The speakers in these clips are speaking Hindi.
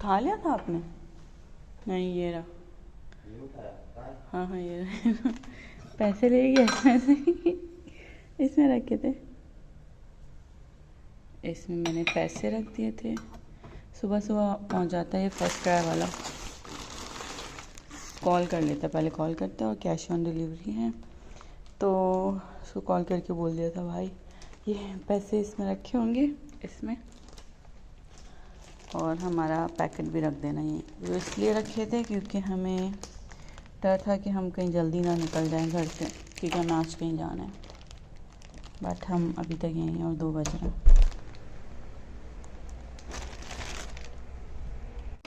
उठा लिया था आपने? नहीं, ये रहा। हाँ हाँ, ये रहा। पैसे ले गया इसमें से। इसमें रखे थे, इसमें मैंने पैसे रख दिए थे। सुबह सुबह पहुंच जाता है ये फर्स्ट क्राई वाला, कॉल कर लेता, पहले कॉल करता है और कैश ऑन डिलीवरी है तो उसको कॉल करके बोल दिया था भाई ये पैसे इसमें रखे होंगे इसमें, और हमारा पैकेट भी रख देना। ये जो इसलिए रखे थे क्योंकि हमें डर था कि हम कहीं जल्दी ना निकल जाएं घर से, क्योंकि हमें आज कहीं जाना है। बट हम अभी तक यहीं हैं और 2 बज रहे हैं।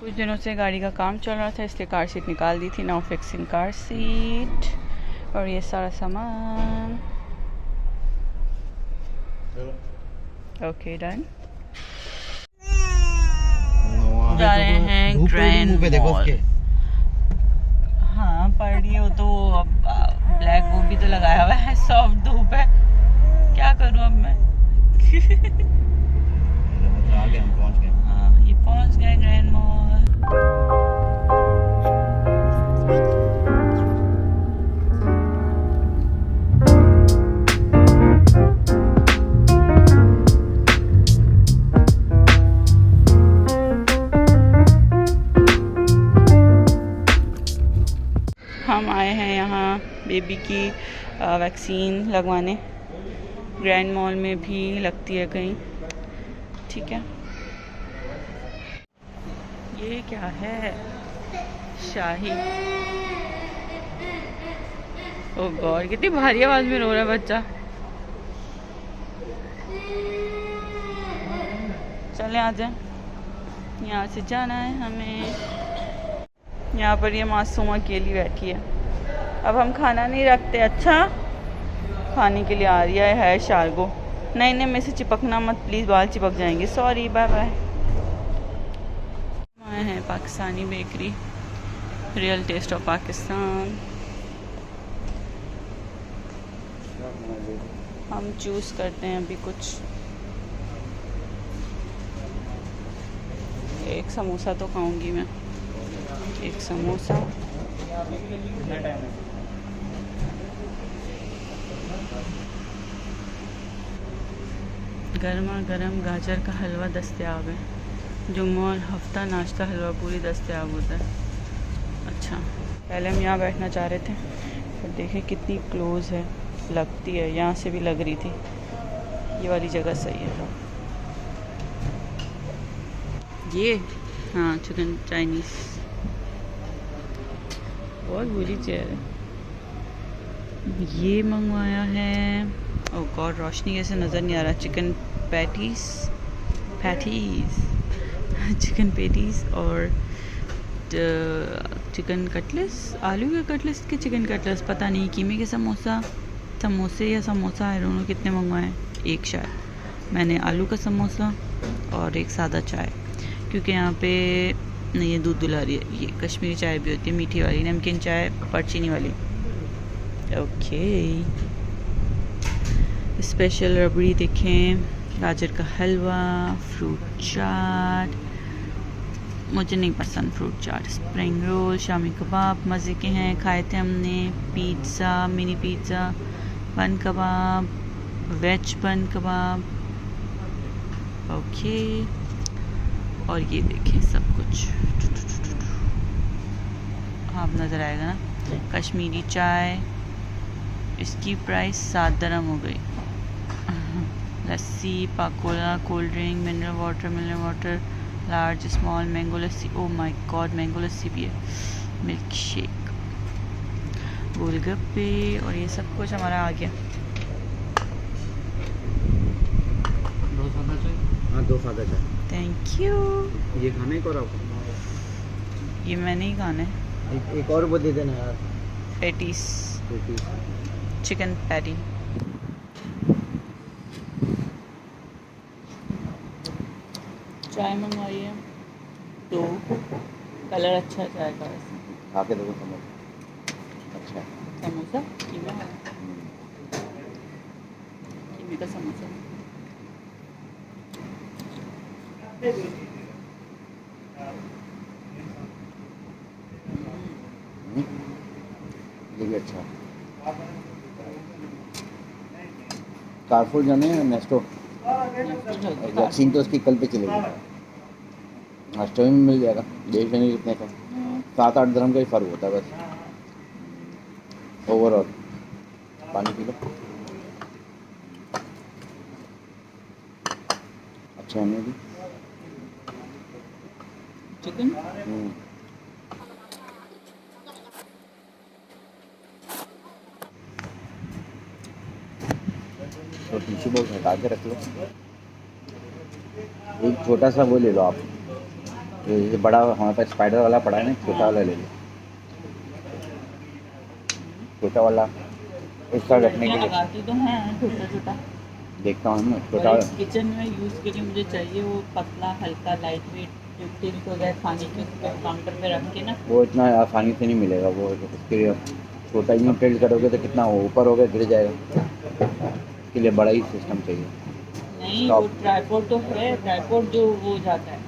कुछ दिनों से गाड़ी का काम चल रहा था इसलिए कार सीट निकाल दी थी। नाउ फिक्सिंग कार सीट और ये सारा सामान। Okay done. जा रहे हैं ग्रैंड मॉल। हाँ पड़ रही है वो तो, अब ब्लैक वो भी तो लगाया हुआ है, सॉफ्ट धूप है, क्या करूँ अब मैं। आगे हम पहुंच गए। हाँ ये पहुंच गए ग्रैंड मॉल। हम आए हैं यहाँ बेबी की वैक्सीन लगवाने। ग्रैंड मॉल में भी लगती है कहीं, ठीक है। ये क्या है? शाही। ओ गॉड, कितनी भारी आवाज में रो रहा है बच्चा। चले आ जाए, यहाँ से जाना है हमें। यहाँ पर ये मासूम अकेली बैठी है। अब हम खाना नहीं रखते। अच्छा खाने के लिए आ रही है शार्गो। नहीं नहीं, मेरे से चिपकना मत प्लीज़, बाल चिपक जाएंगे। Sorry, bye bye. आए हैं Pakistani bakery, real taste of Pakistan. हम चूज़ करते हैं अभी कुछ। एक समोसा तो खाऊंगी मैं, एक समोसा। गर्मा गर्म गाजर का हलवा दस्तयाब है। जुम्मा और हफ्ता नाश्ता हलवा पूरी दस्तयाब होता है। अच्छा, पहले हम यहाँ बैठना चाह रहे थे पर देखें कितनी क्लोज़ है, लगती है यहाँ से भी लग रही थी। ये वाली जगह सही है। ये हाँ चिकन चाइनीज़, बहुत बुरी चेयर है। ये मंगवाया है, ओह गॉड रोशनी कैसे नज़र नहीं आ रहा। चिकन पैटीज़ चिकन पैटीज़ और चिकन कटलेस, आलू के कटलेस के चिकन कटलेस पता नहीं। कीमे के समोसे या समोसा है, दोनों कितने मंगवाए? एक शायद। मैंने आलू का समोसा और एक सादा चाय, क्योंकि यहाँ पे नहीं ये दूध दुला रही है। ये कश्मीरी चाय भी होती है, मीठी वाली, नमकीन चाय पर चीनी वाली। ओके, स्पेशल रबड़ी देखें, गाजर का हलवा, फ्रूट चाट, मुझे नहीं पसंद फ्रूट चाट, स्प्रिंग रोल, शामी कबाब मज़े के हैं, खाए थे हमने। पिज़्ज़ा, मिनी पिज़्ज़ा, बन कबाब, वेज बन कबाब। ओके, और ये देखें सब कुछ आप नज़र आएगा ना। कश्मीरी चाय, इसकी प्राइस 7 दरम हो गई। Lassi, Pakola, cold drink, mineral water, large small, mango lassi, oh my god mango lassi भी है, मिल्क शेक, गोलगप्पे, और ये सब कुछ हमारा आ गया। दो सादा चाय। Thank you. ये खाने को आपको? ये मैंने ही खाना है। एक और वो दे देना यार। Patties, chicken patty. चाय मंगवाई है, तो कलर अच्छा है चाय का। वैसे खा के देखो समोसा। अच्छा समोसा कीमे वाला, कीमे का समोसा। भी अच्छा है। कारफुल जाने हैं नेस्टो, वैक्सीन तो उसकी कल पे चलेगी, नेस्टो में मिल जाएगा। देख लेंगे कितने का, 7-8 dirham का ही फ़र्क होता है बस ओवरऑल। पानी पी लो, अच्छा है भी चिकन। तो टिश्यू बॉक्स हटा के रख लो, एक छोटा सा वो ले लो आप, ये बड़ा हमारे पास स्पाइडर वाला पड़ा है ना, छोटा वाला ले लो, छोटा वाला इस साइड रखने के लिए। लगाती तो है छोटा छोटा, देखता हूँ मैं छोटा वाला। किचन में यूज़ के लिए मुझे चाहिए वो पतला हल्का लाइट वेट, जो टिल्ट हो जाए खाने के उसके काउंटर पे रख के ना। वो इतना आसानी से नहीं मिलेगा, वो उसके लिए छोटा ही टिल्ट करोगे तो कितना हो ऊपर हो गया गिर जाएगा, इसके लिए बड़ा ही सिस्टम चाहिए। नहीं वो ट्राइपॉड तो है, ट्राइपॉड जो वो जाता है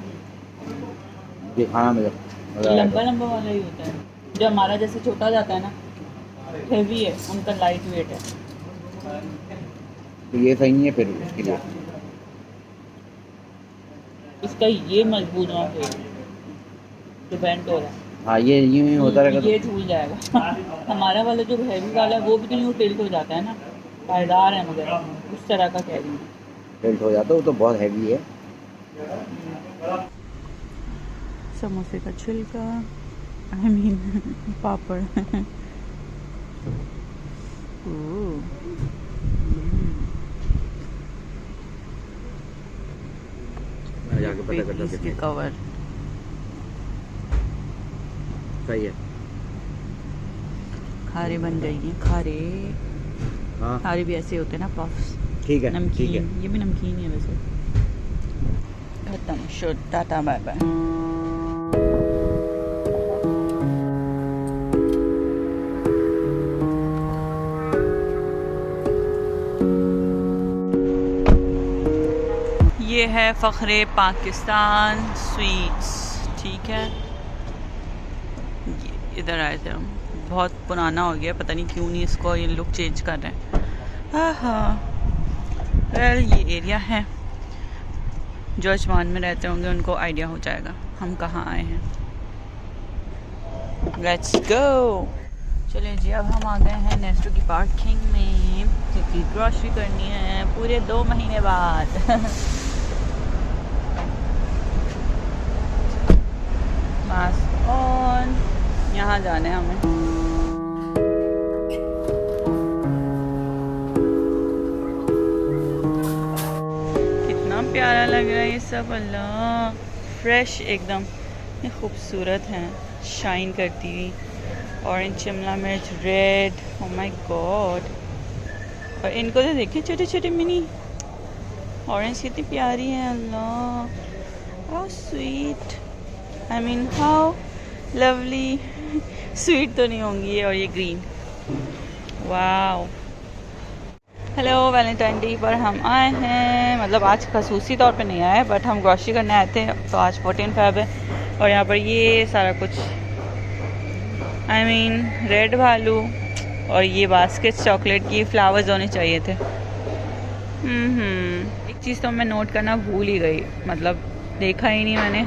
दिखाना मुझे, लंबा लंबा वाला ही होता है, जो हमारा जैसे छोटा जाता है ना, हेवी है, उनका लाइट वेट है। तो ये सही नहीं है फिर इसके लिए। इसका ये मजबूत ना है जो बेंट हो रहा है। हाँ ये यूँ ही होता रहेगा ये झूल जाएगा। हमारा वाला जो हैवी वाला है वो भी तो यूँ टिल्ट हो जाता है ना, पायदार है मगर उस तरह का कह रही हूँ। टिल्ट हो जाता है, वो तो बहुत हैवी है। समोसे का छिलका, आई मीन पापड़। जाके पता करता हूँ कितने कवर सही है। खारे बन गई हैं, खारे। हाँ खारे भी ऐसे होते हैं ना पफ्स, ठीक है, नमकीन। ठीक है। ये भी नमकीन ही है वैसे। खत्म, शुड, टाटा बाय बाय। ये है फ़ख्रे पाकिस्तान स्वीट्स, ठीक है। इधर आए थे हम, बहुत पुराना हो गया, पता नहीं क्यों नहीं इसको ये लुक चेंज कर रहे हैं। हाँ वेल ये एरिया है, जो अजमान में रहते होंगे उनको आइडिया हो जाएगा हम कहाँ आए हैं। Let's go. चलिए जी, अब हम आ गए हैं नेस्टो की पार्किंग में, क्योंकि ग्रॉसरी करनी है पूरे 2 महीने बाद। मास्क ऑन, यहाँ जाना है हमें। कितना प्यारा लग रहा है ये सब, अल्लाह, फ्रेश एकदम, ये खूबसूरत है, शाइन करती हुई। ऑरेंज शिमला मिर्च, रेड, ओह माय गॉड। और इनको तो देखिए छोटे छोटे मिनी ऑरेंज कितनी प्यारी है, अल्लाह, how sweet, I mean how lovely. Sweet तो नहीं होंगी ये, और ये green, wow. Hello, valentine day पर हम आए हैं, मतलब आज खसूसी तौर पे नहीं आए, बट हम ग्रॉसरी करने आए थे। तो आज 14 फ़रवरी है और यहाँ पर ये सारा कुछ, आई मीन रेड भालू, और ये बास्केट चॉकलेट की फ्लावर्स होने चाहिए थे। एक चीज़ तो मैं नोट करना भूल ही गई, मतलब देखा ही नहीं मैंने।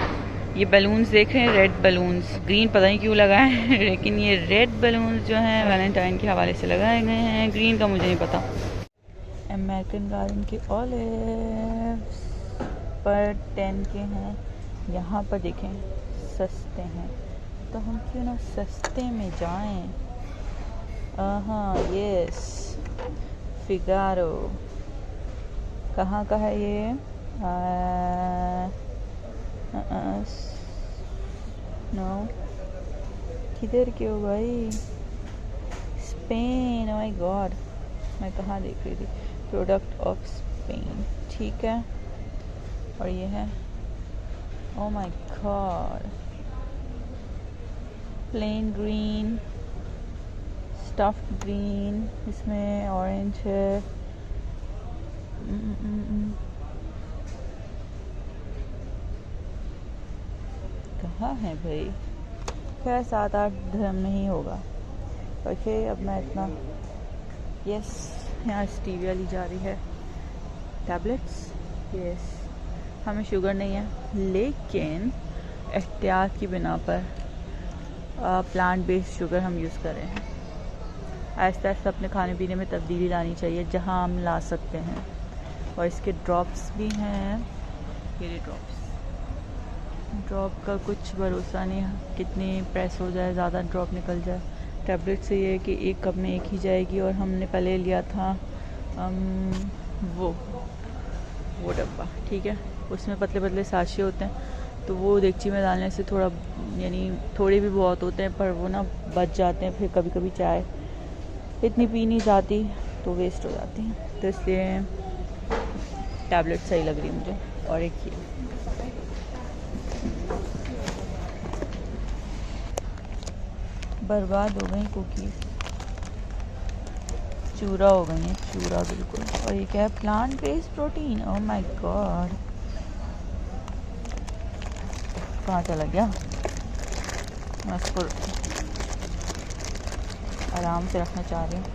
ये बलून्स देख रहे हैं, रेड बलून्स, ग्रीन पता नहीं क्यों लगाए हैं, लेकिन ये रेड बलून्स जो हैं वैलेंटाइन के हवाले से लगाए गए हैं, ग्रीन का मुझे नहीं पता। अमेरिकन गार्डन के ऑलिव्स पर 10 के हैं, यहाँ पर देखें सस्ते हैं, तो हम क्यों ना सस्ते में जाएं। हाँ यस, फिगारो, कहाँ का है ये? नो, किधर के हो भाई? स्पेन, ओह माय गॉड, मैं कहाँ देख रही थी? प्रोडक्ट ऑफ स्पेन, ठीक है। और ये है, oh my God, plane green, stuffed green, इसमें ऑरेंज है। कहाँ है भाई? खैर 7-8 dirham में ही होगा, ओके अब मैं इतना यस यहाँ स्टीविया ली जा रही है टैबलेट्स यस हमें शुगर नहीं है लेकिन एहतियात की बिना पर प्लांट बेस्ड शुगर हम यूज़ कर रहे हैं। आहिस्ता आहिस्ता अपने खाने पीने में तब्दीली लानी चाहिए जहाँ हम ला सकते हैं। और इसके ड्रॉप्स भी हैं ये ड्रॉप का कुछ भरोसा नहीं है कितनी प्रेस हो जाए ज़्यादा ड्रॉप निकल जाए। टैबलेट से ये है कि एक कप में एक ही जाएगी और हमने पहले लिया था वो डब्बा ठीक है उसमें पतले पतले साशे होते हैं तो वो देगची में डालने से थोड़ा यानी थोड़े भी बहुत होते हैं पर वो ना बच जाते हैं। फिर कभी कभी चाय इतनी पी नहीं जाती तो वेस्ट हो जाती है तो इसलिए टैबलेट सही लग रही है मुझे। और एक ये बर्बाद हो गई कुकीज़ चूरा हो गई है चूरा बिल्कुल। और ये क्या है plant based protein oh my God कहाँ चला गया मैं इसको आराम से रखना चाह रही हूँ।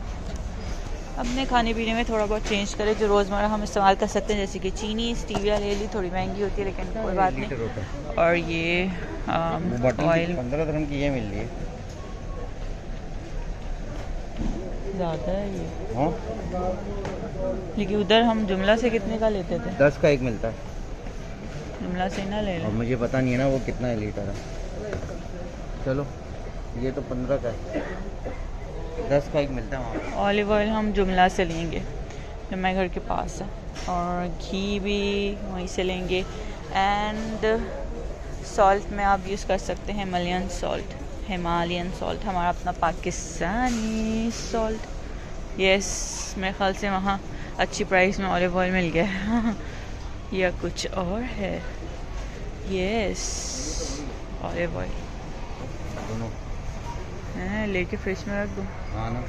अपने खाने पीने में थोड़ा बहुत चेंज करें जो रोज़मर्रा हम इस्तेमाल कर सकते हैं जैसे कि चीनी स्टीविया ले ली थोड़ी महंगी होती है लेकिन कोई बात नहीं। और ये ऑयल 15 dirham की ये मिल रही है ज़्यादा है ये हाँ लेकिन उधर हम जुमला से कितने का लेते थे 10 का एक मिलता है जुमला से ना ले और लें। मुझे पता नहीं है ना वो कितना है लीटर है। चलो ये तो 15 का है 10 का एक मिलता है वहाँ। ऑलिव ऑयल हम जुमला से लेंगे जो मेरे घर के पास है और घी भी वहीं से लेंगे। एंड सॉल्ट में आप यूज़ कर सकते हैं हिमालयन सॉल्ट हमारा अपना पाकिस्तानी सॉल्ट। यस मेरे ख्याल से वहाँ अच्छी प्राइस में ऑलिव ऑयल मिल गया या कुछ और है। यस ऑलिव ऑयल दोनों लेके फ्रिज में रख दूँ। हाँ ना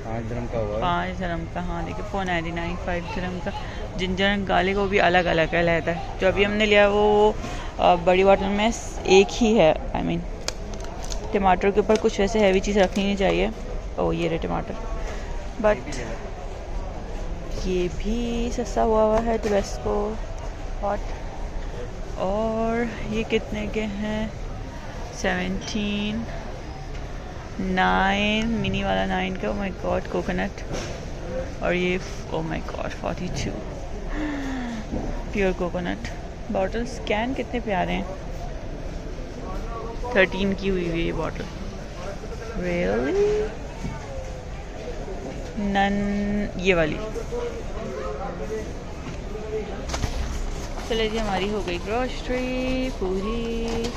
5 dirham का हुआ 5 dirham का हाँ देखिए 499 5 dirham का। जिंजर गार्लिक वो भी अलग अलग है रहता है जो अभी हमने लिया वो बड़ी बॉटल में एक ही है। आई मीन टमाटर के ऊपर कुछ वैसे हैवी चीज़ रखनी नहीं चाहिए। ओ ये रहे टमाटर बट ये भी सस्ता हुआ है टबेस्को हॉट। और ये कितने के हैं 17 9 मिनी वाला 9 का। ओ माय गॉड कोकोनट। और ये ओ my God 42 pure coconut. Bottles can कितने प्यारे हैं 13 की हुई है ये बॉटल रियली नन ये वाली। चलिए जी हमारी हो गई ग्रोसरी पूरी।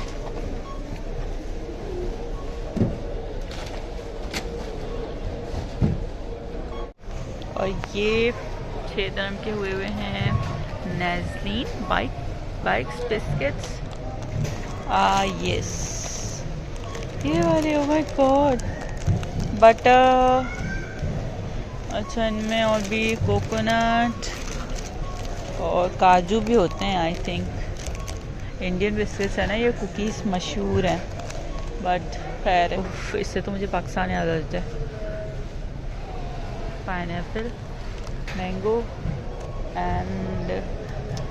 और ये 6 dirham के हुए हैं नेस्लीन बाइक्स बिस्किट्स यस ये वाले ओ माय गॉड बटर। अच्छा इनमें और भी कोकोनट और काजू भी होते हैं आई थिंक। इंडियन बिस्किट्स है ना ये कुकीज़ मशहूर हैं बट खैर इससे तो मुझे पाकिस्तान याद आ जाता है। पाइनएप्पल मैंगो एंड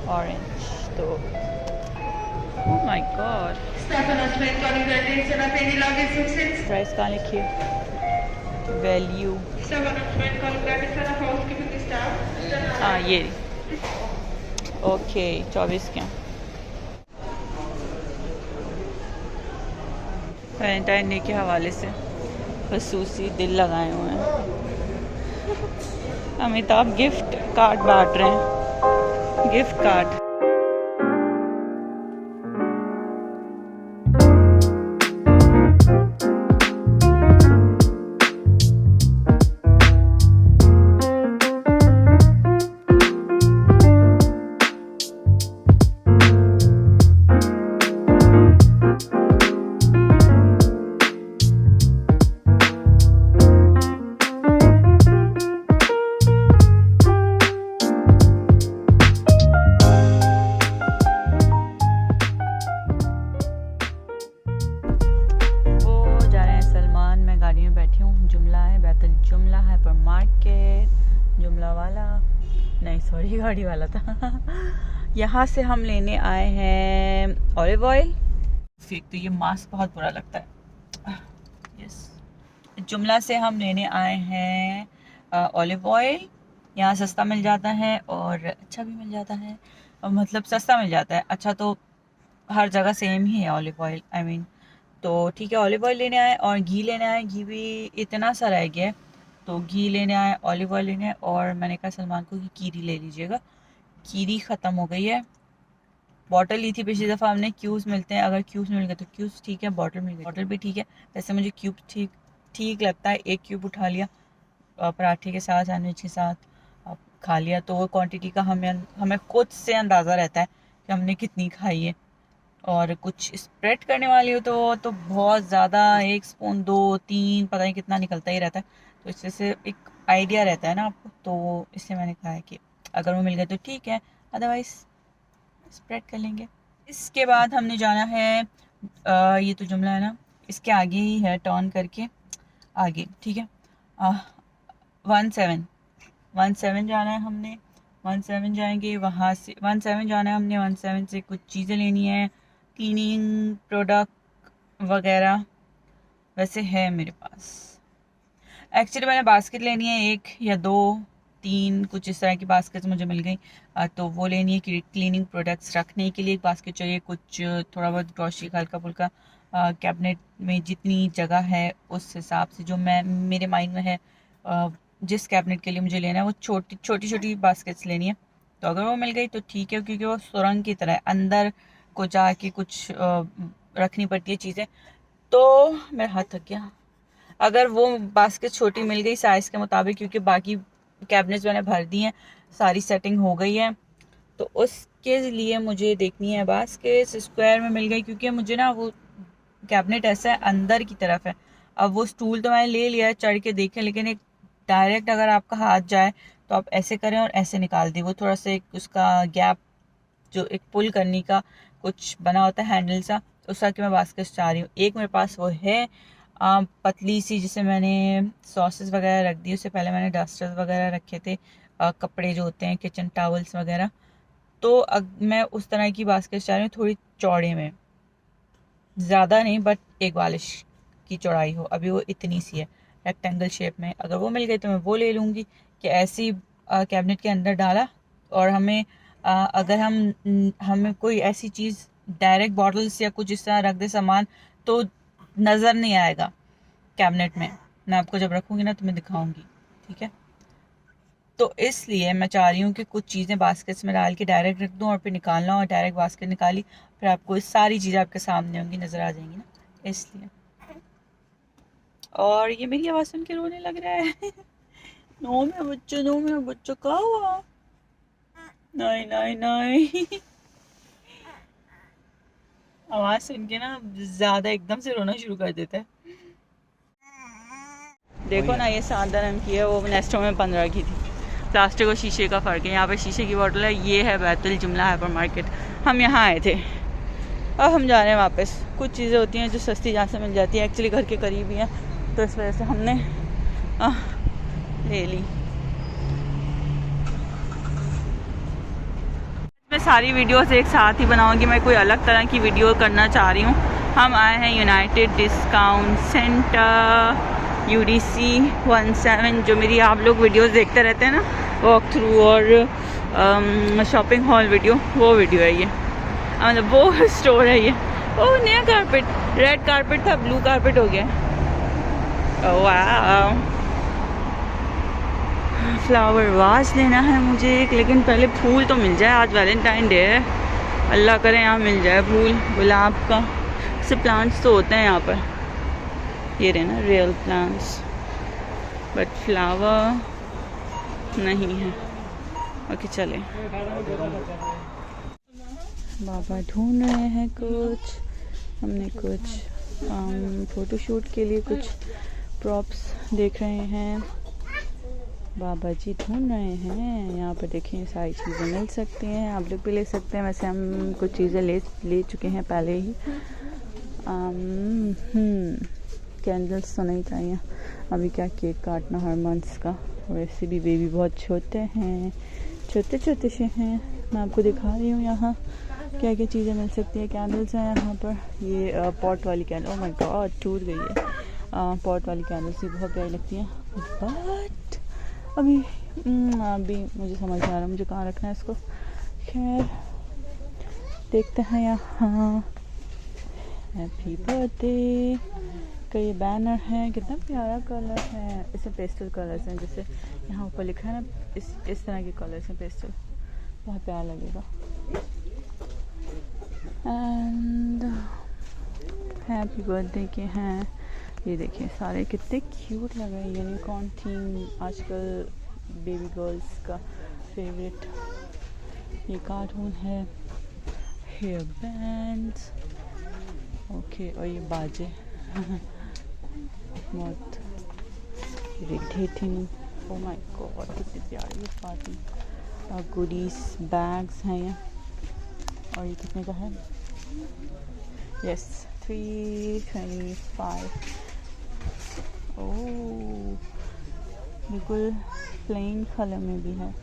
ऑरेंज तो ओह माय गॉड प्राइस कहाँ लिखी है वैल्यू हाँ ये ओके 24 के। वैलेंटाइन डे के हवाले से खसूसी दिल लगाए हुए हैं। अमिताभ गिफ्ट कार्ड बांट रहे हैं गिफ्ट कार्ड। वाला नहीं, सॉरी गाड़ी वाला था। यहाँ से हम लेने आए हैं ऑलिव ऑयल। फिर तो ये मास्क बहुत बुरा लगता है। यस, जुमला से हम लेने आए हैं ऑलिव ऑयल। यहाँ सस्ता मिल जाता है और अच्छा भी मिल जाता है, मतलब सस्ता मिल जाता है, अच्छा तो हर जगह सेम ही है ऑलिव ऑयल, आई मीन। तो ठीक है, ऑलिव ऑयल लेने आए और घी लेने आए। घी भी इतना सा रह गया है, तो घी लेने आए, ऑलिव ऑयल लेने आए। और मैंने कहा सलमान को कि कीरी ले लीजिएगा, कीरी ख़त्म हो गई है। बॉटल ली थी पिछली दफ़ा हमने, क्यूब्स मिलते हैं, अगर क्यूब्स मिल गए तो क्यूब्स ठीक है, बॉटल मिल गई बॉटल भी ठीक है। वैसे मुझे क्यूब ठीक लगता है। एक क्यूब उठा लिया, पराठे के साथ, सैंडविच के साथ खा लिया, तो वो क्वांटिटी का हमें खुद से अंदाज़ा रहता है कि हमने कितनी खाई है। और कुछ स्प्रेड करने वाली हो तो बहुत ज़्यादा, 1 स्पून 2 3 पता नहीं कितना निकलता ही रहता है। तो इससे से एक आइडिया रहता है ना आपको, तो इसलिए मैंने कहा है कि अगर वो मिल गए तो ठीक है, अदरवाइज़ स्प्रेड कर लेंगे। इसके बाद हमने जाना है, ये तो जुमला है ना, इसके आगे ही है, टर्न करके आगे, ठीक है। 17 जाना है हमने, 17 जाएंगे, वहाँ से 17 जाना है हमने। 17 से कुछ चीज़ें लेनी है, क्लीनिंग प्रोडक्ट वगैरह। वैसे है मेरे पास, एक्चुअली मैंने बास्केट लेनी है, 1 या 2 3 कुछ इस तरह की बास्केट मुझे मिल गई। तो वो लेनी है कि क्लीनिंग प्रोडक्ट्स रखने के लिए एक बास्केट चाहिए, कुछ थोड़ा बहुत ग्रॉसरी का हल्का फुल्का, कैबिनेट में जितनी जगह है उस हिसाब से जो मेरे माइंड में है, जिस कैबिनेट के लिए मुझे लेना है वो छोटी बास्केट्स लेनी है। तो अगर वो मिल गई तो ठीक है, क्योंकि वो सुरंग की तरह है, अंदर को जाके कुछ रखनी पड़ती है चीज़ें। तो मेरा हाथ थक गया। अगर वो बास्केट छोटी मिल गई साइज़ के मुताबिक, क्योंकि बाकी कैबिनेट्स मैंने भर दी हैं, सारी सेटिंग हो गई है, तो उसके लिए मुझे देखनी है बास्केट स्क्वायर में मिल गई, क्योंकि मुझे ना वो कैबिनेट ऐसा है अंदर की तरफ है। अब वो स्टूल तो मैंने ले लिया है, चढ़ के देखें, लेकिन एक डायरेक्ट अगर आपका हाथ जाए तो आप ऐसे करें और ऐसे निकाल दें, वो थोड़ा सा एक उसका गैप, जो एक पुल करने का कुछ बना होता है हैंडल सा, उसका कि मैं बास्केट चाह रही हूँ। एक मेरे पास वो है पतली सी, जिसे मैंने सॉसेस वगैरह रख दी। उससे पहले मैंने डस्टर्स वगैरह रखे थे, कपड़े जो होते हैं, किचन टावल्स वगैरह। तो मैं उस तरह की बास्केट चाह रही हूँ, थोड़ी चौड़े में, ज़्यादा नहीं, बट एक बालिश की चौड़ाई हो। अभी वो इतनी सी है, रेक्टेंगल शेप में। अगर वो मिल गई तो मैं वो ले लूँगी, कि ऐसी कैबिनेट के अंदर डाला, और अगर हमें कोई ऐसी चीज़ डायरेक्ट बॉटल्स या कुछ इस तरह रख दे सामान, तो नज़र नहीं आएगा कैबिनेट में। मैं आपको जब रखूँगी ना तो मैं दिखाऊँगी, ठीक है। तो इसलिए मैं चाह रही हूँ कि कुछ चीज़ें बास्केट्स में डाल के डायरेक्ट रख दूँ, और फिर निकालना, और डायरेक्ट बास्केट निकाली, फिर आपको सारी चीज़ें आपके सामने होंगी, नज़र आ जाएंगी ना, इसलिए। और ये मेरी आवाज़ सुन के रोने लग रहा है। नो मेरा बच्चा क्या हुआ? नहीं नहीं नहीं। आवाज़ सुन के ना ज़्यादा एकदम से रोना शुरू कर देता है। देखो ना, ये 7 dirham की है, वो नेस्टो में 15 की थी। प्लास्टिक और शीशे का फ़र्क है, यहाँ पे शीशे की बोतल है। ये है बैतुल जुमला हाइपर मार्केट, हम यहाँ आए थे, अब हम जा रहे हैं वापस। कुछ चीज़ें होती हैं जो सस्ती जहाँ से मिल जाती है, एक्चुअली घर के करीब ही है, तो इस वजह से हमने ले ली। मैं सारी वीडियोस एक साथ ही बनाऊंगी, मैं कोई अलग तरह की वीडियो करना चाह रही हूँ। हम आए हैं यूनाइटेड डिस्काउंट सेंटर, UDC 17, जो मेरी आप लोग वीडियोस देखते रहते हैं ना, वॉक थ्रू और शॉपिंग हॉल वीडियो, वो वीडियो है ये, मतलब वो स्टोर है ये। ओह, नया कारपेट, रेड कारपेट था, ब्लू कारपेट हो गया। वाह, फ्लावर वाज लेना है मुझे एक, लेकिन पहले फूल तो मिल जाए। आज वैलेंटाइन डे है, अल्लाह करे यहाँ मिल जाए फूल, गुलाब का। से प्लांट्स तो होते हैं यहाँ पर, ये रहे ना रियल प्लांट्स, बट फ्लावर नहीं है। ओके चले, बाबा ढूंढ रहे हैं कुछ, हमने कुछ फ़ोटोशूट के लिए कुछ प्रॉप्स देख रहे हैं, बाबा जी ढूंढ रहे हैं। यहाँ पर देखें, सारी चीज़ें मिल सकती हैं, आप लोग भी ले सकते हैं। वैसे हम कुछ चीज़ें ले चुके हैं पहले ही। कैंडल्स तो नहीं चाहिए अभी, क्या केक काटना हर मंथ्स का, वैसे भी बेबी बहुत छोटे हैं, छोटे छोटे से हैं। मैं आपको दिखा रही हूँ यहाँ क्या क्या चीज़ें मिल सकती है। कैंडल्स हैं यहाँ पर, ये पॉट वाली कैंडल, ओह माय गॉड टूट गई है। पॉट वाली कैंडल्स भी बहुत प्यारी लगती हैं, बट अभी मुझे समझ नहीं आ रहा मुझे कहाँ रखना है इसको। खैर देखते हैं। यहाँ हैप्पी बर्थडे का ये बैनर है, कितना प्यारा कलर है। इसमें पेस्टल कलर्स हैं, जैसे यहाँ ऊपर लिखा है ना, इस तरह के कलर्स हैं पेस्टल, बहुत प्यारा लगेगा। एंड हैप्पी बर्थडे के हैं, ये देखिए सारे कितने क्यूट लग रहे हैं। यूनिकॉर्न थीम आजकल बेबी गर्ल्स का फेवरेट। ये कार्टून है, हेयर बैंड्स, ओके, और ये बाजे बहुत इरिटेटिंग। ओह माय गॉड कितनी प्यारी है पार्टी। और गुडीज बैग्स हैं ये, और ये कितने का है? यस 325। ओह बिल्कुल प्लेन कलर में भी है,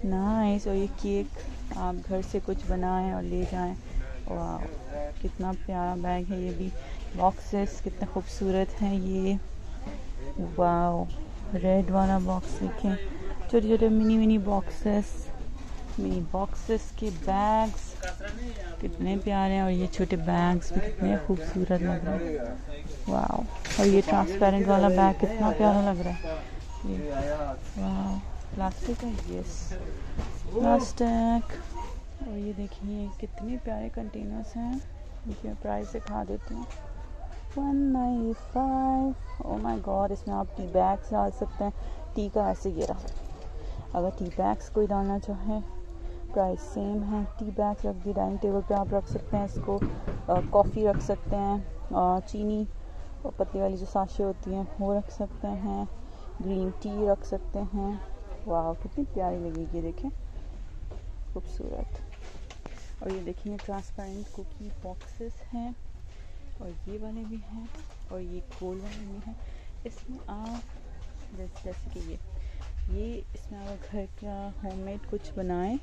नाइस। और ये केक आप घर से कुछ बनाएं और ले जाएं। वाह कितना प्यारा बैग है। ये भी बॉक्सेस कितने खूबसूरत हैं ये, वाह रेड वाला बॉक्स देखें, छोटे छोटे मिनी बॉक्सेस के बैग्स कितने प्यारे हैं। और ये छोटे बैग्स भी कितने खूबसूरत लग रहे हैं, वाह। और ये ट्रांसपेरेंट वाला बैग कितना प्यारा लग रहा है ये, वाह प्लास्टिक है, यस प्लास्टिक। और ये देखिए कितने प्यारे कंटेनर्स हैं, इनकी प्राइस दिखा देती हूँ, 195। ओह माय गॉड, इसमें आप टी बैग्स डाल सकते हैं। टी का ऐसे ये रहा, अगर टी बैग्स कोई डालना चाहे प्राइस सेम है। टी बैग्स रख दी, डाइनिंग टेबल पे आप रख सकते हैं इसको। कॉफ़ी रख सकते हैं, चीनी और पत्ती वाली जो साशे होती हैं वो रख सकते हैं, ग्रीन टी रख सकते हैं। वाह कितनी प्यारी लगेगी, देखें खूबसूरत। और ये देखिए ट्रांसपेरेंट कुकी बॉक्सेस हैं, और ये वाले भी हैं, और ये गोल वाले भी हैं। इसमें आप जैसे कि ये इसमें आप घर का होममेड कुछ बनाएं,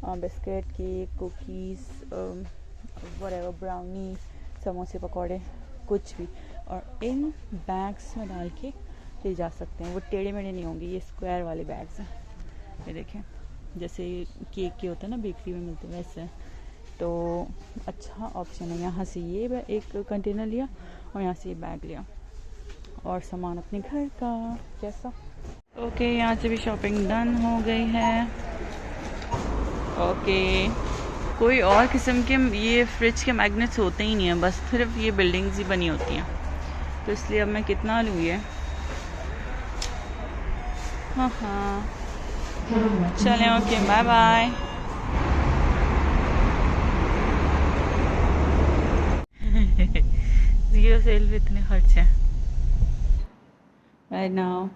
बिस्किट, केक, कुकीज़, वगैरह, ब्राउनी, समोसे, पकौड़े, कुछ भी, और इन बैग्स में डाल के ले जा सकते हैं। वो टेढ़े मेढ़े नहीं होंगे, ये स्क्वायर वाले बैग्स हैं। ये देखें जैसे केक के होते हैं ना बेकरी में मिलते हैं वैसे, तो अच्छा ऑप्शन है। यहाँ से ये एक कंटेनर लिया और यहाँ से ये बैग लिया, और सामान अपने घर का जैसा। ओके यहाँ से भी शॉपिंग डन हो गई है। ओके कोई और किस्म के ये फ्रिज के मैग्नेट्स होते ही नहीं हैं, बस सिर्फ ये बिल्डिंग्स ही बनी होती हैं, तो इसलिए अब मैं कितना लूँ ये। हाँ चलें, okay bye bye. Zero sale पे इतने खर्च हैं। राइट नाउ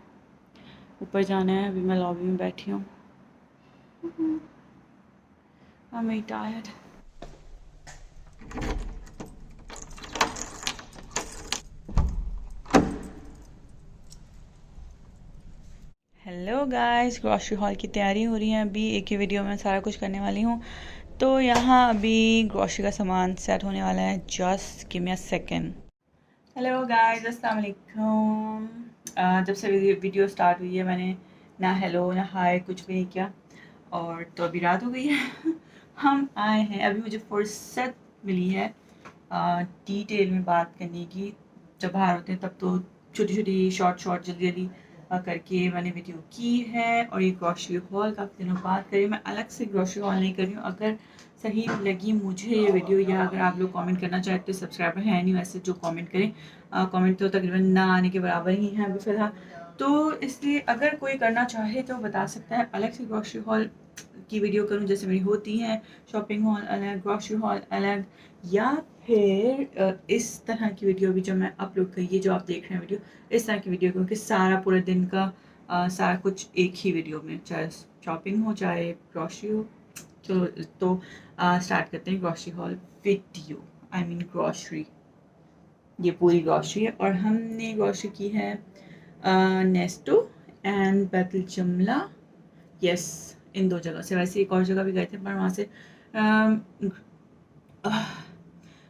ऊपर जाना है, अभी मैं लॉबी में बैठी हूँ। I'm very tired. Hello guys, grocery hall की तैयारी हो रही है अभी। एक ही वीडियो में सारा कुछ करने वाली हूँ। तो यहाँ अभी ग्रॉसरी का सामान सेट होने वाला है, just give me a second. Hello guys, अस्सलाम वालेकुम। जब से वीडियो स्टार्ट हुई है मैंने ना हेलो ना हाय कुछ भी नहीं किया, और तो अभी रात हो गई है। हम आए हैं, अभी मुझे फुर्सत मिली है डिटेल में बात करने की। जब बाहर होते हैं तब तो छोटी छोटी शॉर्ट जल्दी जल्दी करके मैंने वीडियो की है। और ये ग्रॉसरी हॉल काफ़ी दिनों बाद करी, मैं अलग से ग्रॉसरी हॉल नहीं कर रही हूँ। अगर सही लगी मुझे ये वीडियो, या अगर आप लोग कमेंट करना चाहते तो सब्सक्राइबर है नहीं वैसे जो कमेंट करें, कमेंट तो तकरीबन ना आने के बराबर ही हैं अभी फ़िलहाल। तो इसलिए अगर कोई करना चाहे तो बता सकता है, अलग से ग्रॉसरी हॉल की वीडियो करूं जैसे मेरी होती हैं, शॉपिंग हॉल अलग, ग्रॉसरी हॉल अलग, या फिर इस तरह की वीडियो भी जो मैं अपलोड करी है, जो आप देख रहे हैं वीडियो, इस तरह की वीडियो करूँ कि सारा पूरे दिन का सारा कुछ एक ही वीडियो में, चाहे शॉपिंग हो चाहे ग्रॉसरी हो। तो स्टार्ट करते हैं grocery hall video. I mean grocery, ये पूरी ग्रॉसरी है। और हमने ग्रॉसरी की है नेस्टो एंड बैतुल जमला, यस, इन 2 जगह से। वैसे एक और जगह भी गए थे पर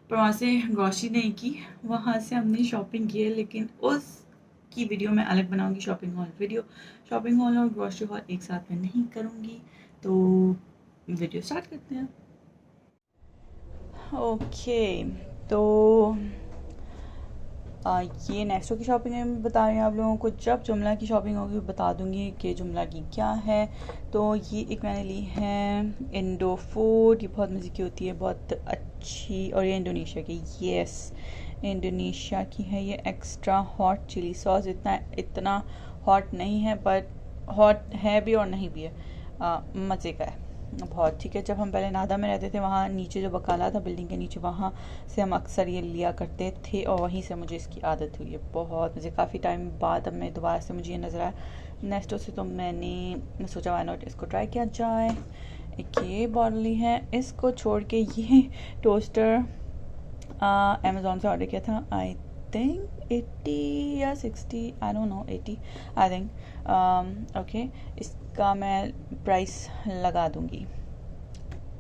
वहाँ से ग्रॉसरी नहीं की, वहाँ से हमने शॉपिंग की है, लेकिन उसकी वीडियो मैं अलग बनाऊंगी, shopping hall video. Shopping hall और ग्रॉसरी हॉल एक साथ में नहीं करूँगी। तो वीडियो स्टार्ट करते हैं। ओके, तो ये नेक्स्टो की शॉपिंग में बता रही हूँ आप लोगों को। जब जुमला की शॉपिंग होगी बता दूँगी कि जुमला की क्या है। तो ये एक मैंने ली है इंडो फूड, ये बहुत मज़े की होती है, बहुत अच्छी। और ये इंडोनेशिया की, यस, इंडोनेशिया की है। ये एक्स्ट्रा हॉट चिली सॉस, इतना हॉट नहीं है, बट हॉट है भी और नहीं भी है, मज़े का है बहुत। ठीक है, जब हम पहले नादा में रहते थे, वहाँ नीचे जो बकाला था बिल्डिंग के नीचे, वहाँ से हम अक्सर ये लिया करते थे और वहीं से मुझे इसकी आदत हुई है बहुत। मुझे काफ़ी टाइम बाद अब मैं दोबारा से मुझे ये नज़र आया नेस्टो से, तो मैंने सोचा वाई नॉट इसको ट्राई किया जाए। एक ये बॉटल है, इसको छोड़ के ये टोस्टर अमेज़ॉन से ऑर्डर किया था, आई थिंक 80 या 60, I don't know, 80 I think. Okay, इसका मैं प्राइस लगा दूंगी,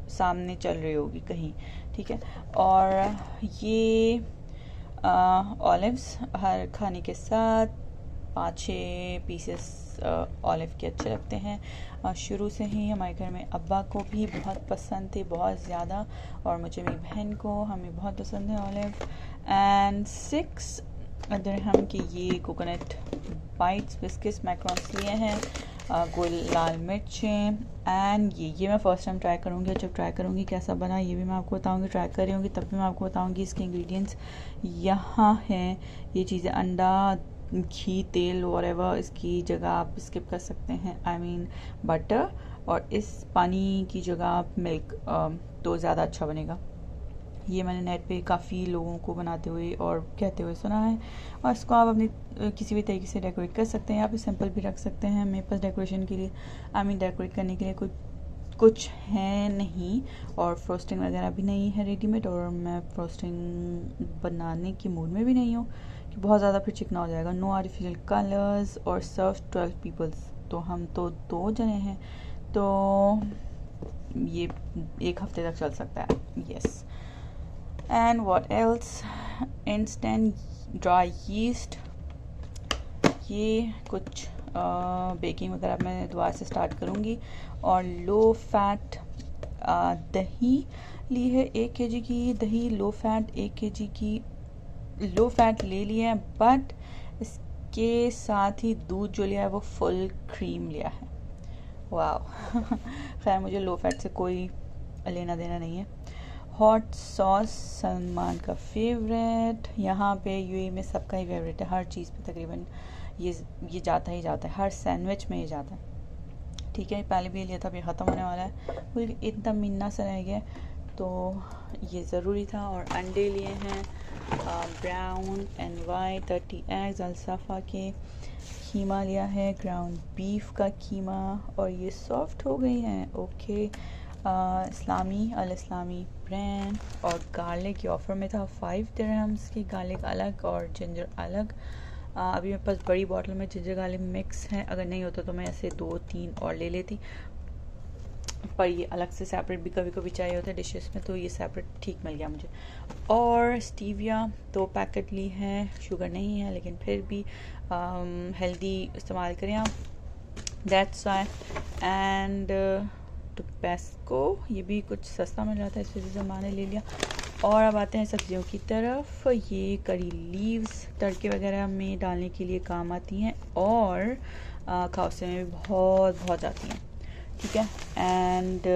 सामने चल रही होगी कहीं, ठीक है। और ये ऑलिव्स हर खाने के साथ 5-6 पीसेस ऑलिव के अच्छे लगते हैं। शुरू से ही हमारे घर में अब्बा को भी बहुत पसंद थे, बहुत ज़्यादा, और मुझे मेरी बहन को, हमें बहुत पसंद है ऑलिव। एंड 6 दिरहम की ये कोकोनट बाइट्स बिस्किट्स मैक्रॉन्स लिए हैं, गोल लाल मिर्चें। एंड ये मैं फ़र्स्ट टाइम ट्राई करूँगी, और जब ट्राई करूँगी कैसा बना ये भी मैं आपको बताऊँगी। ट्राई कर रही होंगी तब भी मैं आपको बताऊँगी। इसके इंग्रेडिएंट्स यहाँ हैं, ये चीज़ें अंडा, घी, तेल, व्हाटएवर, इसकी जगह आप स्किप कर सकते हैं, आई मीन बटर, और इस पानी की जगह आप मिल्क, तो ज़्यादा अच्छा बनेगा। ये मैंने नेट पे काफ़ी लोगों को बनाते हुए और कहते हुए सुना है। और इसको आप अपनी किसी भी तरीके से डेकोरेट कर सकते हैं, या फिर सिंपल भी रख सकते हैं। मेरे पास डेकोरेशन के लिए, आई मीन डेकोरेट करने के लिए कुछ है नहीं, और फ्रोस्टिंग वगैरह भी नहीं है रेडीमेड, और मैं फ्रोस्टिंग बनाने की मूड में भी नहीं हूँ कि बहुत ज़्यादा फिर चिकना हो जाएगा। नो आर्टिफिशियल कलर्स, और सर्व 12 पीपल्स, तो हम तो 2 जने हैं, तो ये 1 हफ्ते तक चल सकता है, yes. And what else, instant dry yeast, ये कुछ बेकिंग वगैरह मैं दोबारा से स्टार्ट करूँगी। और लो फैट दही ली है 1 kg की, दही लो फैट 1 kg की लो फैट ले लिया है, बट इसके साथ ही दूध जो लिया है वो फुल क्रीम लिया है। वाह खैर मुझे लो फैट से कोई लेना देना नहीं है। हॉट सॉस सलमान का फेवरेट, यहाँ पे यूएई में सबका ही फेवरेट है, हर चीज़ पे तकरीबन ये जाता ही जाता है, हर सैंडविच में ये जाता है, ठीक है। पहले भी लिया था, अभी ख़त्म होने वाला है, बिल्कुल इतना मिन्ना सा रह गया, तो ये ज़रूरी था। और अंडे लिए हैं ब्राउन एंड वाइट, 30 एग्स अल्सफ़ा के। कीमा लिया है, ग्राउंड बीफ का कीमा, और ये सॉफ्ट हो गई हैं, ओके। इस्लामी अल इस्लामी ब्रांड, और गार्लिक की ऑफ़र में था 5 दिरहम्स की, गार्लिक अलग और जिंजर अलग। अभी मेरे पास बड़ी बॉटल में जिंजर गार्लिक मिक्स है, अगर नहीं होता तो मैं ऐसे 2-3 और ले लेती, पर ये अलग से सेपरेट भी कभी कभी चाहिए होता है डिशेस में, तो ये सेपरेट ठीक मिल गया मुझे। और स्टीविया 2 पैकेट ली हैं, शुगर नहीं है लेकिन फिर भी हेल्दी इस्तेमाल करें आप, दैट्स वाई। एंड टोबैस्को, ये भी कुछ सस्ता मिल रहा था, इस वजह से मैंने ले लिया। और अब आते हैं सब्जियों की तरफ। ये करी लीव्स तड़के वगैरह में डालने के लिए काम आती हैं, और खाउसे में भी बहुत आती हैं, ठीक है। एंड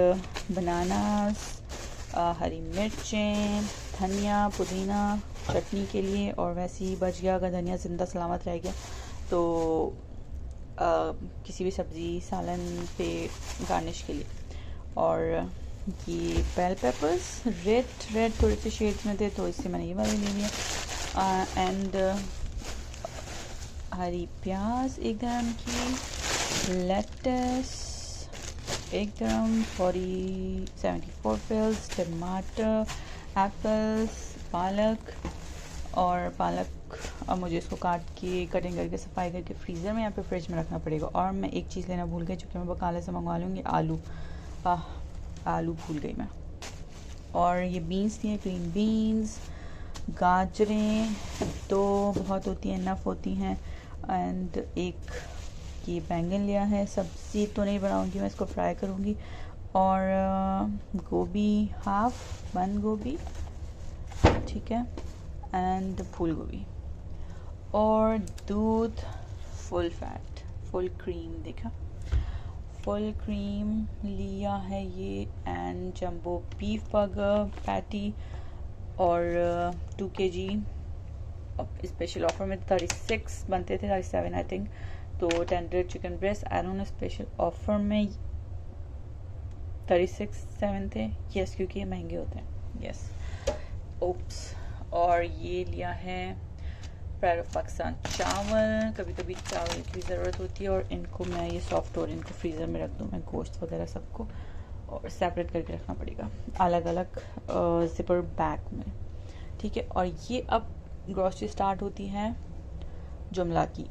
बनानास, हरी मिर्चें, धनिया, पुदीना चटनी के लिए, और वैसे ही बच गया अगर धनिया ज़िंदा सलामत रह गया तो किसी भी सब्ज़ी सालन पे गार्निश के लिए। और ये बेल पेपर्स रेड थोड़े से शेड्स में थे, तो इससे मैंने ये वाले ले लिया। एंड हरी प्याज 1 दिरहम की, लेटस 1 दिरहम, 74 पिल्स, टमाटर, एप्पल्स, पालक, और पालक अब मुझे इसको काट के कटिंग करके सफाई करके फ्रीज़र में या फिर फ्रिज में रखना पड़ेगा। और मैं एक चीज़ लेना भूल गई, जो कि मैं बकाले से मंगवा लूँगी, आलू। आलू भूल गई मैं। और ये बीन्स थी, ग्रीन बीन्स, गाजरें तो बहुत होती हैं, इनफ होती हैं। एंड एक ये बैंगन लिया है, सब्ज़ी तो नहीं बनाऊँगी मैं, इसको फ्राई करूँगी। और गोभी हाफ, बंद गोभी, ठीक है, एंड फूल गोभी। और दूध फुल फैट, फुल क्रीम, देखा, फुल क्रीम लिया है ये। And jumbo beef burger patty और 2 kg स्पेशल ऑफर में 36 बनते थे, 37 आई थिंक। तो tender chicken breast I don't know, special offer में 36-7 थे, यस, क्योंकि ये महंगे होते हैं, यस, ओप्स। और ये लिया है प्राइड ऑफ पाकिस्तान चावल, कभी कभी चावल की ज़रूरत होती है। और इनको मैं ये सॉफ्ट, और इनको फ्रीज़र में रख दूँ मैं, गोश्त वगैरह सबको, और सेपरेट करके रखना पड़ेगा अलग अलग जिपर बैग में, ठीक है। और ये अब ग्रॉसरी स्टार्ट होती है जुमला की।